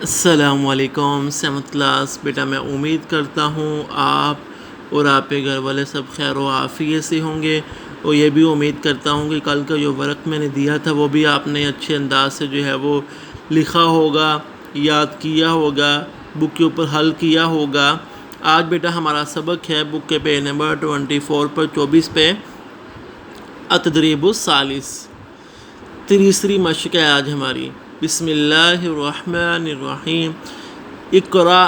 السلام علیکم seventh class بیٹا، میں امید کرتا ہوں آپ اور آپ کے گھر والے سب خیر و عافیت سے ہوں گے، اور یہ بھی امید کرتا ہوں کہ کل کا جو ورک میں نے دیا تھا وہ بھی آپ نے اچھے انداز سے جو ہے وہ لکھا ہوگا، یاد کیا ہوگا، بک کے اوپر حل کیا ہوگا۔ آج بیٹا ہمارا سبق ہے بک کے پیج نمبر 24 پر 24 پہ التدریب الثالث، تیسری مشق ہے آج ہماری۔ بسم اللہ الرحمن الرحیم۔ اقرأ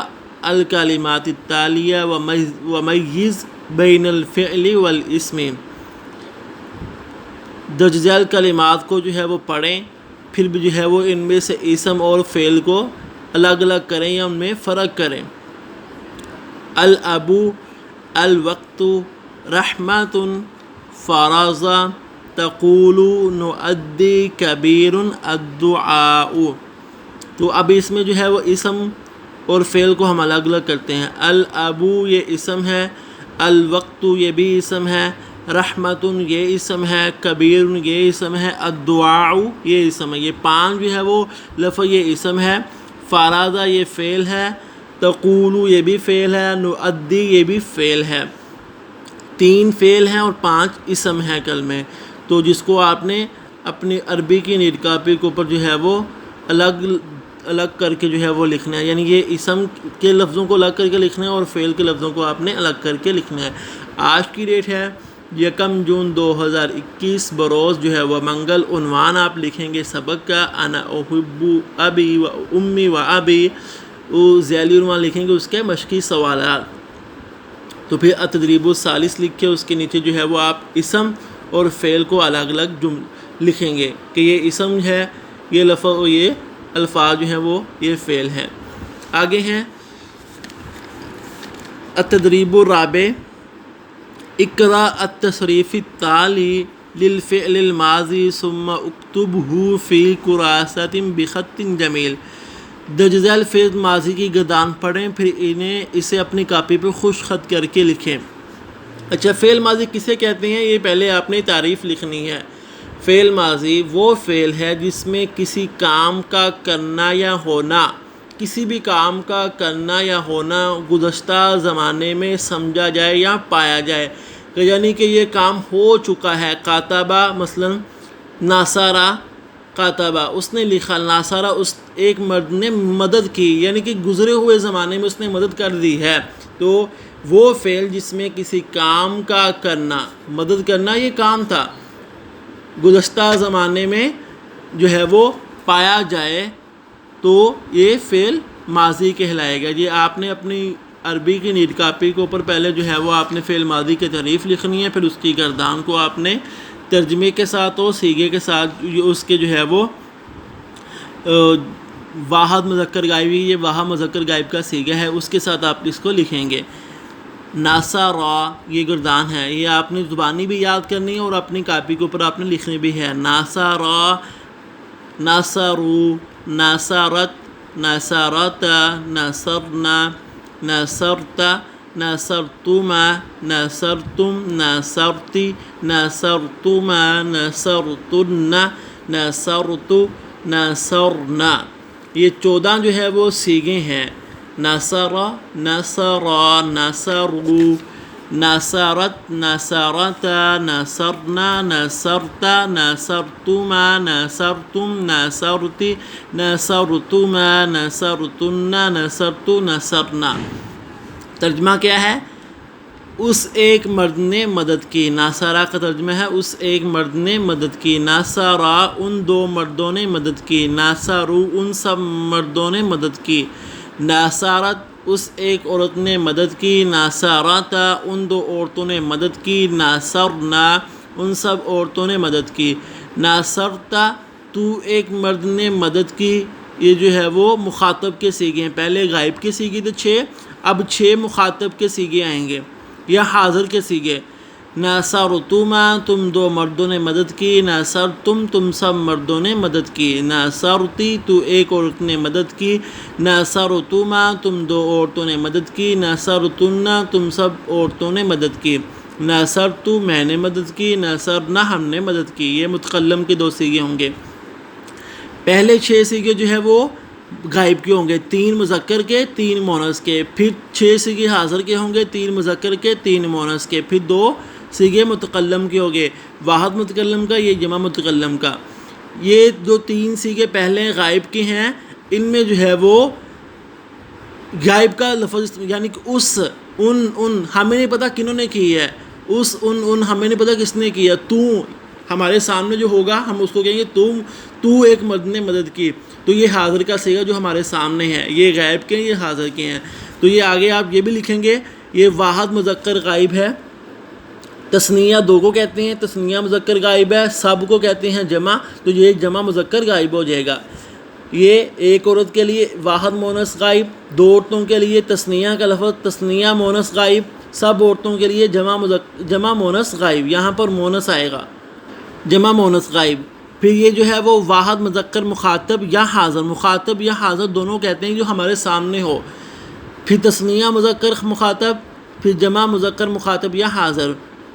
الکلمات التالیہ ومیز بین الفعل والاسم۔ درج ذیل کلمات کو جو ہے وہ پڑھیں، پھر بھی جو ہے وہ ان میں سے اسم اور فعل کو الگ الگ کریں یا ان میں فرق کریں۔ الابو، الوقت، رحمت، فرض، تقول، نؤدی، کبیر، الدعاء۔ تو اب اس میں جو ہے وہ اسم اور فعل کو ہم الگ الگ کرتے ہیں۔ الابو یہ اسم ہے، الوقت یہ بھی اسم ہے، رحمت یہ اسم ہے، کبیر یہ اسم ہے، الدعاء یہ اسم ہے۔ یہ پانچ جو ہے وہ لفظ یہ اسم ہے، فرض یہ فعل ہے، تقول یہ بھی فعل ہے، نؤدی یہ بھی فعل ہے۔ تین فعل ہیں اور پانچ اسم ہیں کلمے۔ تو جس کو آپ نے اپنی عربی کی نیٹ کاپی کے اوپر جو ہے وہ الگ الگ کر کے جو ہے وہ لکھنا ہے، یعنی یہ اسم کے لفظوں کو الگ کر کے لکھنا ہے اور فعل کے لفظوں کو آپ نے الگ کر کے لکھنا ہے۔ آج کی ڈیٹ ہے 1 جون 2021 بروز جو ہے وہ منگل۔ عنوان آپ لکھیں گے سبق کا انا احب ابی و امی و ابی، ذیلی عنوان لکھیں گے اس کے مشقی سوالات۔ تو پھر التدریب الثالث لکھ کے اس کے نیچے جو ہے وہ آپ اسم اور فعل کو الگ الگ لکھیں گے کہ یہ اسم ہے، یہ لفظ اور یہ الفاظ جو ہیں وہ یہ فعل ہیں۔ آگے ہیں التدریب الرابع۔ اقرأ التصریف التالی للفعل الماضی ثم اکتبہ فی کراسۃ بخط جمیل۔ درج ذیل فعل ماضی کی گردان پڑھیں، پھر اسے اپنی کاپی پہ خوش خط کر کے لکھیں۔ اچھا، فعل ماضی کسے کہتے ہیں یہ پہلے آپ نے تعریف لکھنی ہے۔ فعل ماضی وہ فعل ہے جس میں کسی کام کا کرنا یا ہونا، کسی بھی کام کا کرنا یا ہونا گزشتہ زمانے میں سمجھا جائے یا پایا جائے، یعنی کہ یہ کام ہو چکا ہے۔ کاتبہ مثلا ناصرہ کاتبہ، اس نے لکھا، ناصرہ اس ایک مرد نے مدد کی، یعنی کہ گزرے ہوئے زمانے میں اس نے مدد کر دی ہے۔ تو وہ فعل جس میں کسی کام کا کرنا، مدد کرنا یہ کام تھا، گزشتہ زمانے میں جو ہے وہ پایا جائے تو یہ فعل ماضی کہلائے گا۔ یہ آپ نے اپنی عربی کی نیٹ کاپی کے اوپر پہلے جو ہے وہ آپ نے فعل ماضی کی تعریف لکھنی ہے، پھر اس کی گردان کو آپ نے ترجمے کے ساتھ اور صیغے کے ساتھ اس کے جو ہے وہ واحد مذکر غائب، یہ واحد مذکر غائب کا صیغہ ہے، اس کے ساتھ آپ اس کو لکھیں گے۔ ناصرہ یہ گردان ہے، یہ آپ نے زبانی بھی یاد کرنی ہے اور اپنی کاپی کے اوپر آپ نے لکھنی بھی ہے۔ ناصرہ، ناصرو، ناصرت، ناصرت، ناصرنا، ناصرت، ناصرتما، ناصرتم، ناصرتی، ناصرتما، ناصرتن، ناصرت، ناصرنا۔ یہ 14 جو ہے وہ صیغے ہیں۔ ناصرہ، ناصرا، ناصرو، ناصرت، ناصرت، ناصرنا، ناصرت، ناصرتما، ناصرتم، ناصرتی، ناصرتما، ناصرتن، ناصرت، ناصرنا۔ ترجمہ کیا ہے؟ اس ایک مرد نے مدد کی۔ ناصرہ کا ترجمہ ہے اس ایک مرد نے مدد کی۔ ناصرا ان دو مردوں نے مدد کی۔ ناصرو ان سب مردوں نے مدد کی۔ ناصرت اس ایک عورت نے مدد کی۔ ناصرت ان دو عورتوں نے مدد کی۔ ناصرنا ان سب عورتوں نے مدد کی۔ ناصرت تو ایک مرد نے مدد کی، یہ جو ہے وہ مخاطب کے صیغے ہیں۔ پہلے غائب کے صیغے تھے 6، اب 6 مخاطب کے صیغے آئیں گے یا حاضر کے صیغے۔ ناصرتما تم دو مردوں نے مدد کی۔ ناصرتم تم سب مردوں نے مدد کی۔ ناصرتی تو ایک عورت نے مدد کی۔ ناصرتما تم دو عورتوں نے مدد کی۔ ناصرتن تم سب عورتوں نے مدد کی۔ ناصرتو میں نے مدد کی۔ ناصرنا ہم نے مدد کی۔ یہ متکلم کے 2 صیغے ہوں گے۔ پہلے 6 صیغے جو ہے وہ غائب کے ہوں گے، 3 مذکر کے 3 مونس کے، پھر 6 صیغے حاضر کے ہوں گے، 3 مذکر کے 3 مونس کے، پھر 2 صیغے متکلم کے ہوں گے، واحد متکلم کا، یہ جمع متکلم کا۔ یہ جو 3 صیغے پہلے غائب کے ہیں ان میں جو ہے وہ غائب کا لفظ یعنی کہ ان ہمیں نہیں پتہ کنہوں نے کی ہے، ہمیں نہیں پتہ کس نے کی ہے، تو ہمارے سامنے جو ہوگا ہم اس کو کہیں گے تو ایک مرد نے مدد کی، تو یہ حاضر کا صیغہ جو ہمارے سامنے ہے، یہ غائب کے ہیں، یہ حاضر کے ہیں۔ تو یہ آگے آپ یہ بھی لکھیں گے، یہ واحد مذکر غائب ہے، تثنیہ 2 کو کہتے ہیں، تثنیہ مذکر غائب ہے، سب کو کہتے ہیں جمع، تو یہ جمع مذکر غائب ہو جائے گا۔ یہ ایک عورت کے لیے واحد مونس غائب، 2 عورتوں کے لیے تثنیہ کا لفظ تثنیہ مونس غائب، سب عورتوں کے لیے جمع مونس غائب، یہاں پر مونس آئے گا، جمع مونس غائب۔ پھر یہ جو ہے وہ واحد مذکر مخاطب یا حاضر، مخاطب یا حاضر دونوں کہتے ہیں جو ہمارے سامنے ہو، پھر تثنیہ مذکر مخاطب، پھر جمع مذکر مخاطب یا حاضر،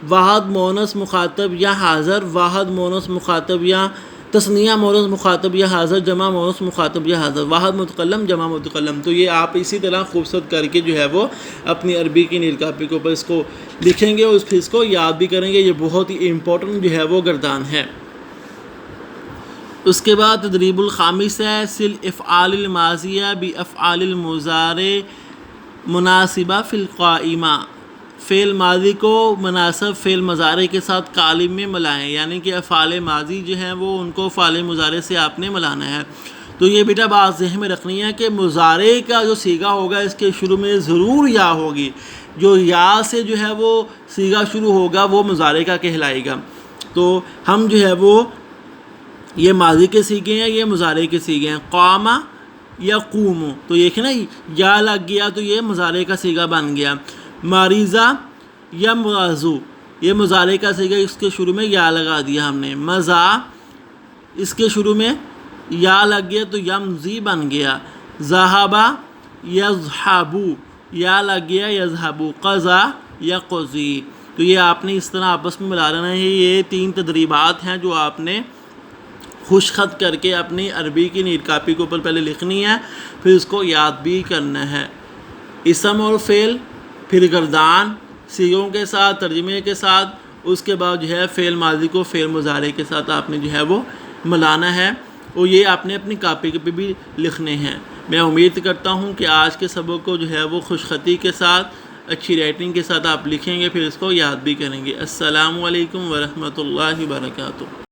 واحد مونس مخاطب یا حاضر، واحد مونس مخاطب یا تثنیہ مونس مخاطب یا حاضر، جمع مونس مخاطب یا حاضر، واحد متکلم جمع متکلم۔ تو یہ آپ اسی طرح خوبصورت کر کے جو ہے وہ اپنی عربی کی نیل کاپی کے اوپر اس کو لکھیں گے اور پھر اس کو یاد بھی کریں گے، یہ بہت ہی امپورٹنٹ جو ہے وہ گردان ہے۔ اس کے بعد تدریب الخامس ہے، سل افعال الماضیہ بافعال المضارع مناسبہ فی القائمہ، فعل ماضی کو مناسب فعل مضارع کے ساتھ قالب میں ملائیں، یعنی کہ افعال ماضی جو ہیں وہ ان کو فعل مضارع سے آپ نے ملانا ہے۔ تو یہ بیٹا بات ذہن میں رکھنی ہے کہ مضارع کا جو صیغہ ہوگا اس کے شروع میں ضرور یا ہوگی، جو یا سے جو ہے وہ صیغہ شروع ہوگا وہ مضارع کا کہلائے گا۔ تو ہم جو ہے وہ یہ ماضی کے صیغے ہیں، یہ مضارع کے صیغے ہیں، قامہ یا قوم، تو یہ نا یا لگ گیا تو یہ مضارع کا صیغہ بن گیا، مریضہ یا موضوع، یہ مضارع کا صیغہ، اس کے شروع میں یا لگا دیا ہم نے، مزا اس کے شروع میں یا لگ گیا تو یمضی بن گیا، ذہبہ یذہبو یا لگ گیا یذہبو، قضا یا قضی۔ تو یہ آپ نے اس طرح آپس میں ملا لینا ہے۔ یہ 3 تدریبات ہیں جو آپ نے خوش خط کر کے اپنی عربی کی نیل کاپی کے اوپر پہلے لکھنی ہے، پھر اس کو یاد بھی کرنا ہے، اسم اور فعل، پھر گردان صیغوں کے ساتھ، ترجمے کے ساتھ، اس کے بعد جو ہے فعل ماضی کو فعل مضارع کے ساتھ آپ نے جو ہے وہ ملانا ہے، اور یہ آپ نے اپنی کاپی پہ بھی لکھنے ہیں۔ میں امید کرتا ہوں کہ آج کے سبق کو جو ہے وہ خوش خطی کے ساتھ، اچھی رائٹنگ کے ساتھ آپ لکھیں گے، پھر اس کو یاد بھی کریں گے۔ السلام علیکم ورحمۃ اللہ وبرکاتہ۔